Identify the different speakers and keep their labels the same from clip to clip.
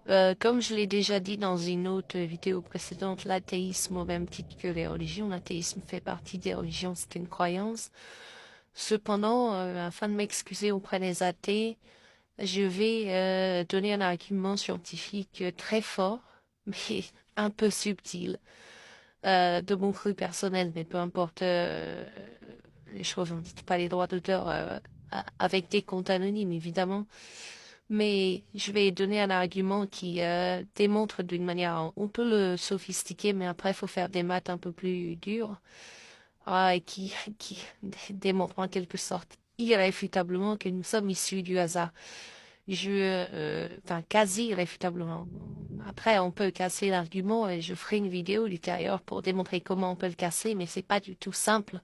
Speaker 1: Comme je l'ai déjà dit dans une autre vidéo précédente, l'athéisme, au même titre que les religions, l'athéisme fait partie des religions, c'est une croyance. Cependant, afin de m'excuser auprès des athées, je vais donner un argument scientifique très fort, mais un peu subtil, de mon cru personnel, mais peu importe les choses, on ne dit pas les droits d'auteur avec des comptes anonymes, évidemment. Mais je vais donner un argument qui démontre d'une manière, on peut le sophistiquer, mais après, il faut faire des maths un peu plus dures, et qui démontre en quelque sorte irréfutablement que nous sommes issus du hasard. Enfin, quasi irréfutablement. Après, on peut casser l'argument et je ferai une vidéo ultérieure pour démontrer comment on peut le casser, mais c'est pas du tout simple.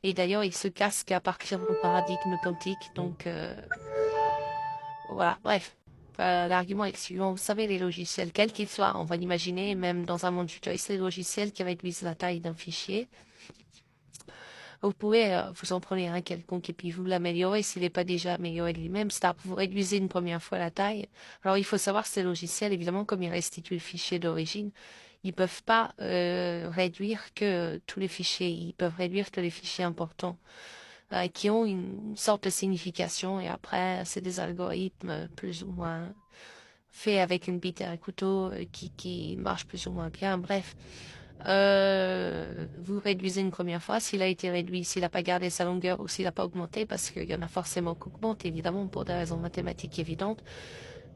Speaker 1: Et d'ailleurs, il se casse qu'à partir du paradigme quantique, donc voilà, bref. L'argument est suivant. Vous savez, les logiciels, quels qu'ils soient, on va l'imaginer, même dans un monde futuriste, les logiciels qui réduisent la taille d'un fichier. Vous pouvez vous en prenez un quelconque et puis vous l'améliorer s'il n'est pas déjà amélioré lui-même. C'est-à-dire que vous réduisez une première fois la taille. Alors il faut savoir que ces logiciels, évidemment, comme ils restituent le fichier d'origine, ils peuvent pas réduire que tous les fichiers. Ils peuvent réduire que les fichiers importants qui ont une sorte de signification. Et après, c'est des algorithmes plus ou moins faits avec une bite et un couteau qui marchent plus ou moins bien. Bref. Vous réduisez une première fois, s'il a été réduit, s'il n'a pas gardé sa longueur ou s'il n'a pas augmenté, parce qu'il y en a forcément qui augmentent, évidemment, pour des raisons mathématiques évidentes,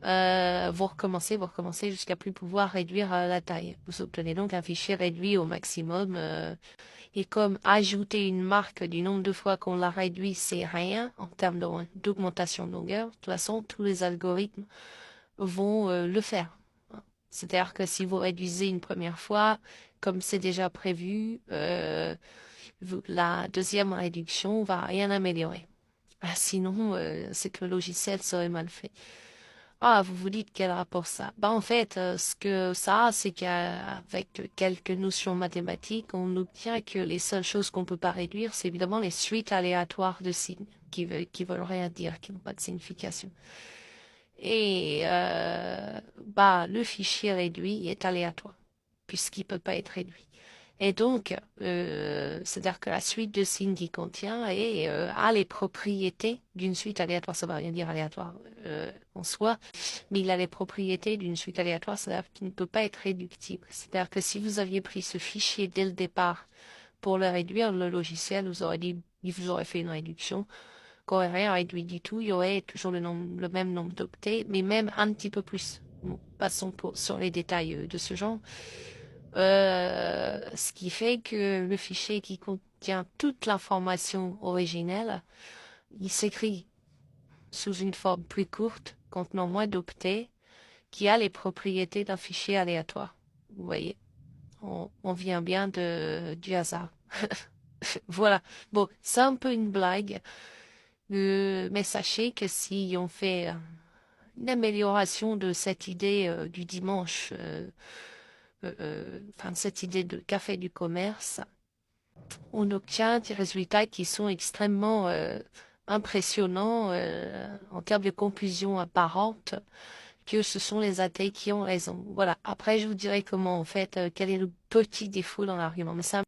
Speaker 1: vous recommencez jusqu'à plus pouvoir réduire la taille. Vous obtenez donc un fichier réduit au maximum, et comme ajouter une marque du nombre de fois qu'on l'a réduit, c'est rien en termes d'augmentation de longueur, de toute façon, tous les algorithmes vont le faire. C'est-à-dire que si vous réduisez une première fois, comme c'est déjà prévu, la deuxième réduction va rien améliorer. Sinon, c'est que le logiciel serait mal fait. Ah, vous vous dites quel rapport ça? En fait, ce que ça a, c'est qu'avec quelques notions mathématiques, on obtient que les seules choses qu'on peut pas réduire, c'est évidemment les suites aléatoires de signes, qui veulent rien dire, qui n'ont pas de signification. Et le fichier réduit est aléatoire, puisqu'il peut pas être réduit. Et donc, c'est-à-dire que la suite de signes qu'il contient a les propriétés d'une suite aléatoire. Ça ne veut rien dire aléatoire en soi, mais il a les propriétés d'une suite aléatoire, c'est-à-dire qu'il ne peut pas être réductible. C'est-à-dire que si vous aviez pris ce fichier dès le départ pour le réduire, le logiciel vous aurait dit, il vous aurait fait une réduction qu'aurait rien réduit du tout, il y aurait toujours le même nombre d'octets, mais même un petit peu plus. Bon, passons sur les détails de ce genre. Ce qui fait que le fichier qui contient toute l'information originelle, il s'écrit sous une forme plus courte, contenant moins d'octets, qui a les propriétés d'un fichier aléatoire. Vous voyez, on vient bien du hasard. Voilà. Bon, c'est un peu une blague. Mais sachez que si on fait une amélioration de cette idée du dimanche, enfin cette idée de café du commerce, on obtient des résultats qui sont extrêmement impressionnants en termes de conclusion apparente que ce sont les athées qui ont raison. Voilà. Après, je vous dirai comment, en fait, quel est le petit défaut dans l'argument. Mais ça